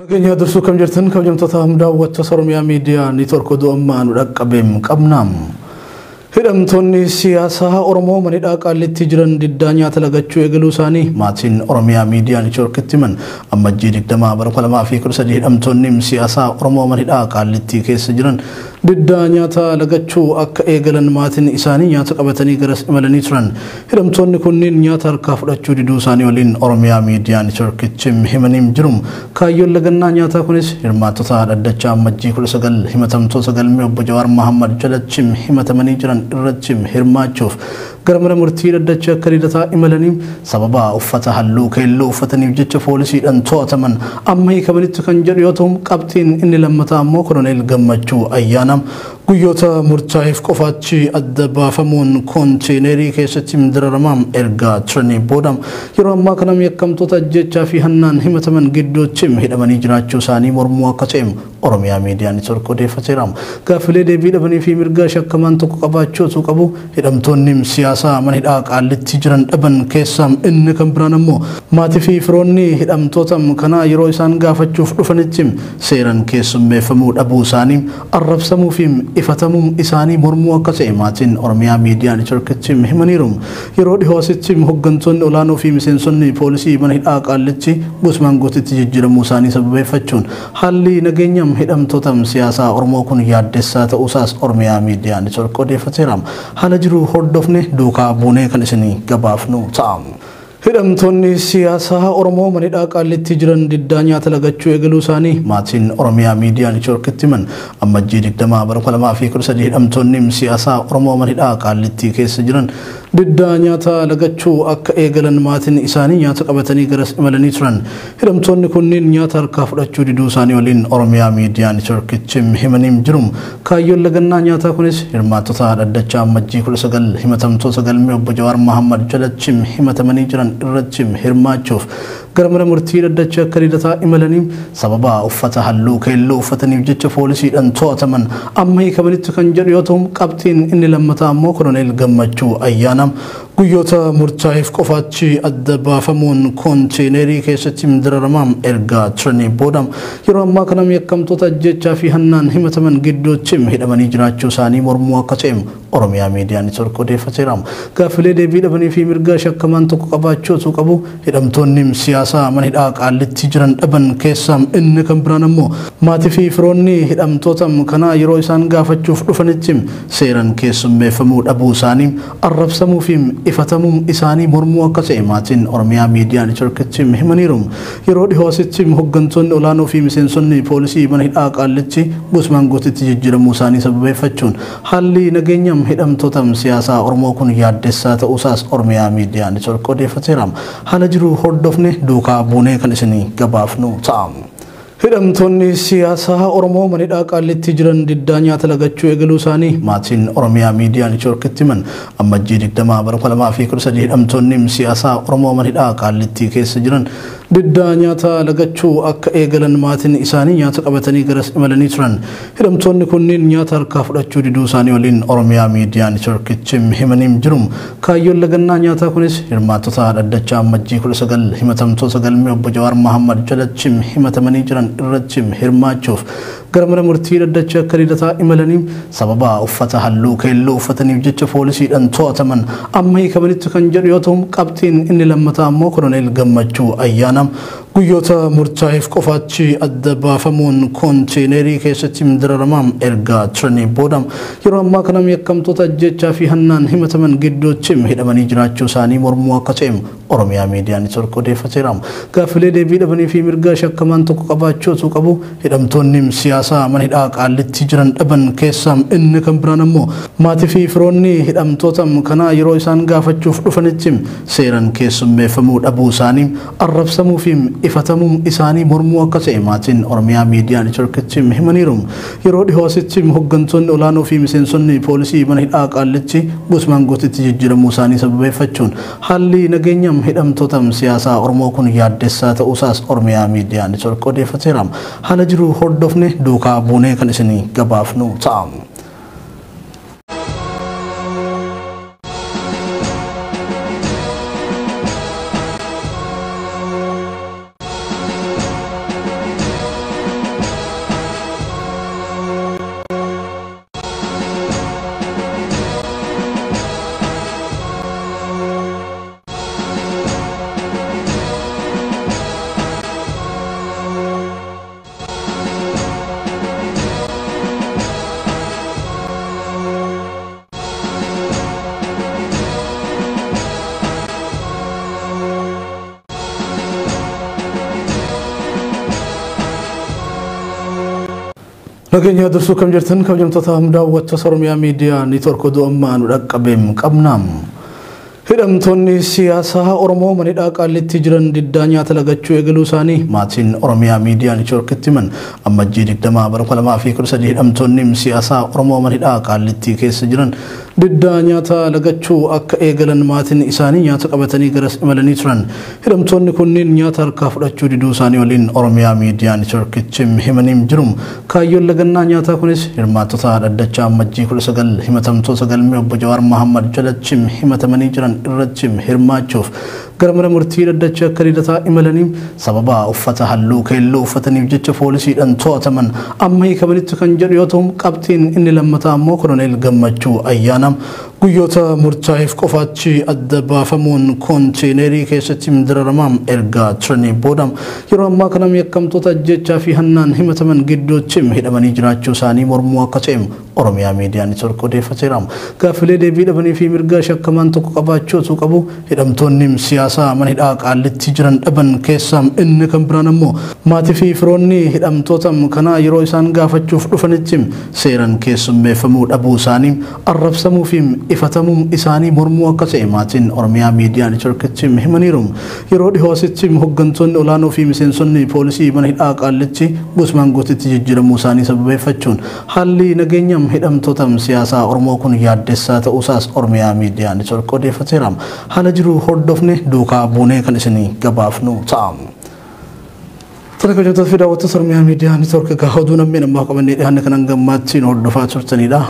Kenya dursu kam jirtan kabajamtoota daawwattoota Oromiyaa miidiyaa neetwork oduu ammaa nu dhaqqabeem qabnaam. Hidhamtoni siyaasa Oromoo manidhaa qaalliti jiran diddaa nyaata lagachuu eegaluu isaanii maatiin Oromiyaa miidiyaa neetworkitti himan. Ammajjii 20 bara 2013 hidhamtonni siyaasa Oromoo manidhaa qaalliti keessa jiran diddaa nyaata lagachuu akka eegalan maatiin isaanii nyaata qabatanii garas imalanii turan. Hidhamtonni kunniin nyaata harkaa fudhachuu diduu isaanii waliin Oromiyaa miidiyaa neetworkitti himaniim jirum. Kaayyoon lagannaa nyaataa kunis hirmaattota dhaddachaa ammajjii 19 himatamtoota galmee obbo Jawar Mahammad jalatti himatamanii jiran irratti hirmaachuuf gara murtii dhaddachaa akka hidhataa imalanii sababa uffata halluu keelloo uffataniif jecha poolisiidhaan to'ataman amma hiikamanitti kan jedhu yoo ta'u qabxiin inni lammataa ammoo koloneel Gammachuu Ayyaanam guyyoota murtaa'eef qofaatti adda baafamuun konteenerii keessatti dararamaan erga turanii booda yeroo ammaa kana yakkamtoota ajjechaa fi hannaan himataman gidduutti hidhamanii jiraachuu isaanii mormuu akka ta'e Oromiyaa miidiyaa neetwork odeeffateera. Gaaffilee deebii dhabanii fi mirga shakkamaan tokko qabaachuu qabu hidhamtoonni siyaasa manidhaa qaalliti jiran dhaban keessaa inni kan biraan ammoo maatii fi firoonni hidhamtoota kana yeroo isaan gaafachuuf dhufanitti seeran keessummeeffamuu dhabuu isaanii arrabsamuu fi ifatamuu isaanii mormuu akka ta'e maatiin Oromiyaa miidiyaa neetworkitti himaniiru. Yeroo dhihoositti hoggantoonni olaanoo fi miseensonni poolisii manidhaa qaalliti gosmaan gootitti jijjiiramuu isaanii sababeeffachuun haalli nageenya hidhamtoota siyaasa Oromoo kun yaaddessaa ta'uusaas Oromiyaa miidiyaa neetwork odeeffateera. Haala jiru hordofne duukaa buunee kan isinii gabaafnu ta'a. Hidhamtonni siyaasa Oromoo manidhaa qaalliti jiran diddaa nyaata lagachuu eegaluu isaanii maatiin Oromiyaa miidiyaa neetworkitti himan. Ammajjii 20 bara 2013 hidhamtonni siyaasa Oromoo manidhaa qaalliti keessa jiran diddaa nyaata lagachuu akka eegalan maatiin isaanii nyaata qabatanii garas imalanii turan. Hidhamtonni kunniin nyaata harkaa fudhachuu diduu isaanii waliin Oromiyaa miidiyaa neetworkitti himaniim jirum. Kaayyoon lagannaa nyaataa kunis hirmaattota dhaddachaa ammajjii 19 himatamtoota galmee obbo Jawar Mahammad jalatti himatamanii jiran irratti hirmaachuuf gara murtii dhaddachaa akka hidhataa imalanii sababa uffata halluu keelloo uffataniif jecha poolisiidhaan to'ataman amma hiikamanitti kan jedhu yoo ta'u qabxiin inni lammataa ammoo koloneel Gammachuu Ayyaanam guyyoota murtaa'eef qofaatti adda baafamuun konteenerii keessatti dararamaan erga turanii booda yeroo ammaa kana yakkamtoota ajjechaa fi hannaan himataman gidduutti hidhamanii jiraachuu isaanii mormuu akka ta'e Oromiyaa miidiyaa neetwork odeeffateera. Gaaffilee deebii dhabanii fi mirga shakkamaan tokko qabaachuu qabu hidhamtoonni siyaasa manidhaa qaalliti jiran dhaban keessaa inni kan biraan ammoo maatii fi firoonni hidhamtoota kana yeroo isaan gaafachuuf dhufanitti seeran keessummeeffamuu dhabuu isaanii arrabsamuu fi ifatamuu isaanii mormuu akka ta'e maatiin Oromiyaa miidiyaa neetworkitti himaniiru. Yeroo dhihoositti hoggantoonni olaanoo fi miseensonni poolisii manidhaa qaalliti gosmaan gootitti jijjiiramuu isaanii sababeeffachuun haalli nageenya hidhamtoota siyaasa Oromoo kun yaaddessaa ta'uusaas Oromiyaa miidiyaa neetwork odeeffateera. Haala jiru hordofne duukaa buunee kan isinii gabaafnu ta'a. Hidhamtonni siyaasa Oromoo manidhaa qaalliti jiran diddaa nyaata lagachuu eegaluu isaanii maatiin Oromiyaa miidiyaa neetworkitti himan. Ammajjii 20 bara 2013 hidhamtonni siyaasa Oromoo manidhaa qaalliti keessa jiran diddaa nyaata lagachuu akka eegalan maatiin isaanii nyaata qabatanii garas imalanii turan. Hidhamtoonni kunniin nyaata harkaa fudhachuu diduu isaanii waliin Oromiyaa miidiyaa neetworkitti himaniim jirum. Kaayyoon lagannaa nyaataa kunis hirmaattota dhaddachaa ammajjii 19 himatamtoota galmee obbo Jawar Mahammad jalatti himatamanii jiran irratti hirmaachuuf gara murtii dhaddachaa akka hidhataa imalanii sababa uffata halluu keelloo uffataniif jecha poolisiidhaan to'ataman amma hiikamanitti kan jedhu yoo ta'u qabxiin inni lammataa ammoo koloneel Gammachuu Ayyaanam guyyoota murtaa'eef qofaatti adda baafamuun konteenerii keessatti dararamaan erga turanii booda yeroo ammaa kana yakkamtoota ajjechaa fi hannaan himataman gidduutti hidhamanii jiraachuu isaanii mormuu akka ta'e Oromiyaa miidiyaa neetwork odeeffateera. Gaaffilee deebii dhabanii fi mirga shakkamaan tokko qabaachuu qabu hidhamtoonni siyaasa manidhaa qaalliti jiran dhaban keessaa inni kan biraan ammoo maatii fi firoonni hidhamtoota kana yeroo isaan gaafachuuf dhufanitti seeran keessummeeffamuu dhabuu isaanii arrabsamuu fi ifatamuu isaanii mormuu akka ta'e maatiin Oromiyaa miidiyaa neetworkitti himaniiru. Yeroo dhihoositti hoggantoonni olaanoo fi miseensonni poolisii manidhaa qaalliti gosmaan gootitti jijjiiramuu isaanii sababeeffachuun haalli nageenya hidhamtoota siyaasa Oromoo kun yaaddessaa ta'uusaas Oromiyaa miidiyaa neetwork odeeffateera. Haala jiru hordofne duukaa buunee kan isinii gabaafnu ta'a. Nagenya dursu kam jirtan kabajamtoota daawwattoota Oromiyaa miidiyaa niitoork oduu ammaa nu dhaqqabeem qabnaam. Hidhamtoni siyaasa Oromoo manidhaa qaalliti jiran diddaa nyaata lagachuu eegaluu isaanii maatiin Oromiyaa miidiyaa niitoorkitti himan. Ammajjii 20 bara 2013 hidhamtonni siyaasa Oromoo manidhaa qaalliti keessa jiran diddaa nyaata lagachuu akka eegalan maatiin isaanii nyaata qabatanii garas imalanii turan. Hidhamtonni kunniin nyaata harkaa fudhachuu diduu isaanii waliin Oromiyaa miidiyaa niitoorkitti himaniim jirum. Kaayyoon lagannaa nyaataa kunis hirmaattota dhaddachaa ammajjii 19 himatamtoota galmee obbo Jawar Mahammad jalatti himatamanii jiran irrattim hirmaachuuf gara mana murtii dhaddachaa akka hidhataa imalanii sababa uffata halluu keelloo uffataniif jecha poolisiidhaan to'ataman amma hiikamanitti kan jedhu yoo ta'u qabxiin inni lammataa ammoo koloneel Gammachuu Ayyaanam guyyoota murtaa'eef qofaatti adda baafamuun konteenerii keessatti dararamaan ergaa turanii booda yeroo ammaa kana yakkamtoota ajjechaa fi hannaan himataman gidduutti hidhamanii jiraachuu isaanii mormuu akka ta'e Oromiyaa miidiyaa niitoork odeeffateera. Gaaffilee deebii dhabanii fi mirgaa shakkamaan tokko qabaachuu qabu hidhamtoonni siyaasaa manidhaa qaalliti jiran dhaban keessaa inni kan biraan ammoo maatii fi firoonni hidhamtoota kanaa yeroo isaan gaafachuuf dhufanitti seeran keessummeeffamuu dhabuu isaanii arrabsamuu fi ifatamuu isaanii mormuu akka ta'e maatiin Oromiyaa miidiyaa niitoorkitti himaniiru. Yeroo dhihoositti hoggantoonni olaanoo fi miseensonni poolisii manidhaa qaalliti Gusmaan Gootitti jijjiiramuu isaanii sababeeffachuun haalli nageenya hidhamtoota siyaasaa Oromoo kun yaaddessaa ta'uusaas Oromiyaa miidiyaa niitoork odeeffateera. Haala jiru hordofne duukaa buunee kan isinii gabaafnu ta'a. Kabajamtoota daawwattoota Oromiyaa miidiyaa niitoork egaa oduu namni namaa qabannee dhiyaanne kan hangammaatti hordofaa turtanidha.